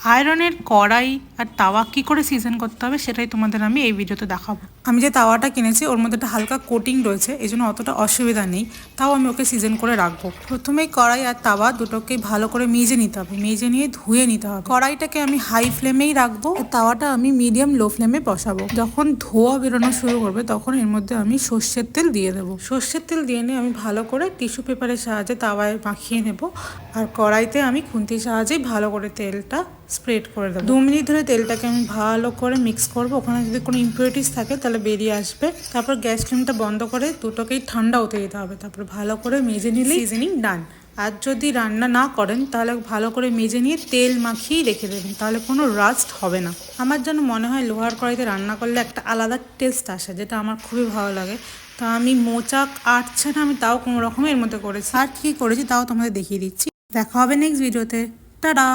আয়রনের কড়াই আর তাওয়া কী করে সিজন করতে হবে সেটাই তোমাদের আমি এই ভিডিওতে দেখাবো। আমি যে তাওয়াটা কিনেছি ওর মধ্যে একটা হালকা কোটিং রয়েছে, এই জন্য অতটা অসুবিধা নেই, তাও আমি ওকে সিজন করে রাখবো। প্রথমেই কড়াই আর তাওয়া দুটোকেই ভালো করে মেজে নিতে হবে, মেজে নিয়ে ধুয়ে নিতে হবে। কড়াইটাকে আমি হাই ফ্লেমেই রাখবো, তাওয়াটা আমি মিডিয়াম লো ফ্লেমে বসাবো। যখন ধোয়া বেরোনো শুরু করবে তখন এর মধ্যে আমি সর্ষের তেল দিয়ে দেবো। সর্ষের তেল দিয়ে নিয়ে আমি ভালো করে টিস্যু পেপারের সাহায্যে তাওয়ায় মাখিয়ে নেব, আর কড়াইতে আমি খুন্তির সাহায্যে ভালো করে তেলটা স্প্রেড করে দেবো। 2 মিনিট ধরে তেলটাকে আমি ভালো করে মিক্স করবো, ওখানে যদি কোনো ইম্পিউরিটিস থাকে তাহলে বেরিয়ে আসবে। তারপর গ্যাস ফ্লেমটা বন্ধ করে দুটোকেই ঠান্ডা হতে দিতে হবে, তারপর ভালো করে মেজে নিলে সিজনিং ডান। আর যদি রান্না না করেন তাহলে ভালো করে মেজে নিয়ে তেল মাখিয়েই রেখে দেবেন, তাহলে কোনো রাস্ট হবে না। আমার যেন মনে হয় লোহার কড়াইতে রান্না করলে একটা আলাদা টেস্ট আসে, যেটা আমার খুবই ভালো লাগে। তা আমি মোচা কাটছে না, আমি তাও কোনো রকমের এর মধ্যে করেছি। আর কী করেছি তাও তোমাদের দেখিয়ে দিচ্ছি। দেখা হবে নেক্সট ভিডিওতে। টাটা।